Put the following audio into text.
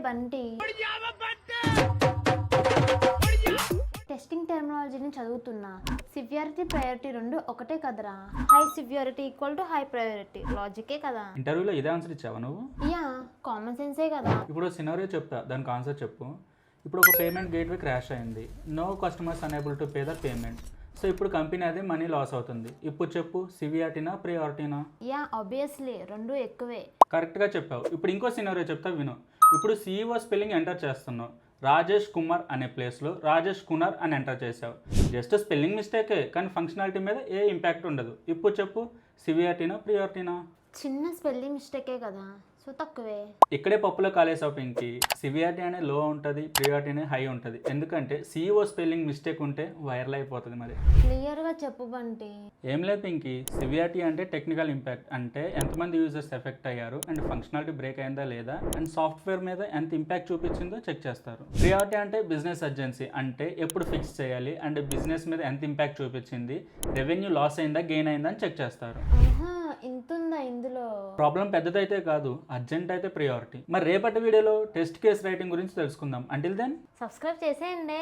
Bunty, testing టెర్మినాలజీని చదువుతున్నా. Severity priority రెండు ఒకటే కదరా. High severity equal to high priority లాజికే కదా. ఇంటర్వ్యూలో ఇదే ఆన్సర్ ఇచ్చావా నువ్వు? యా, కామన్ సెన్సే కదా. ఇప్పుడు సినారియో చెప్తా, దానికి ఆన్సర్ చెప్పు. ఇప్పుడు ఒక పేమెంట్ గేట్వే క్రాష్ అయింది, no customers unable to pay the payment. So ఇప్పుడు కంపెనీ అది మనీ లాస్ అవుతుంది. ఇప్పుడు చెప్పు, సివియారిటీనా ప్రియారిటీనా? యా, ఆబ్వియస్లీ రెండు ఎక్కువే. కరెక్ట్గా చెప్పావు. ఇప్పుడు ఇంకో సినారియో చెప్తా విను. ఇప్పుడు CEO స్పెల్లింగ్ ఎంటర్ చేస్తున్నావు, రాజేష్ కుమార్ అనే ప్లేస్లో రాజేష్ కునార్ అని ఎంటర్ చేసావు. జస్ట్ స్పెల్లింగ్ మిస్టేకే, కానీ ఫంక్షనాలిటీ మీద ఏ ఇంపాక్ట్ ఉండదు. ఇప్పుడు చెప్పు, సివియారిటీనా ప్రియారిటీనా? చిన్న స్పెల్లింగ్ మిస్టేకే కదా, సో తక్కువే. ఇక్కడే పప్పులో కాలేసావు పింకి. సివియారిటీ అనే లో ఉంటుంది, ప్రియారిటీ అనే హై ఉంటుంది. ఎందుకంటే CEO స్పెల్లింగ్ మిస్టేక్ ఉంటే వైరల్ అయిపోతుంది. మరి క్లియర్గా చెప్పు బంటి. ఏం లేదు పింకి, సివియారిటీ అంటే టెక్నికల్ ఇంపాక్ట్, అంటే ఎంతమంది యూజర్స్ ఎఫెక్ట్ అయ్యారు అండ్ ఫంక్షనాలిటీ బ్రేక్ అయిందా లేదా అండ్ సాఫ్ట్వేర్ మీద ఎంత ఇంపాక్ట్ చూపించిందో చెక్ చేస్తారు. ప్రియారిటీ అంటే బిజినెస్ అర్జెన్సీ, అంటే ఎప్పుడు ఫిక్స్ చేయాలి అండ్ బిజినెస్ మీద ఎంత ఇంపాక్ట్ చూపించింది, రెవెన్యూ లాస్ అయిందా గెయిన్ అయిందా అని చెక్ చేస్తారు. ఇంతుందా ఇందులో? ప్రాబ్లం పెద్దదైతే కాదు, అర్జెంట్ అయితే ప్రియారిటీ. మరి రేపటి వీడియోలో టెస్ట్ కేస్ రైటింగ్ గురించి తెలుసుకుందాం. అంటిల్ దెన్ సబ్స్క్రైబ్ చేసేయండి.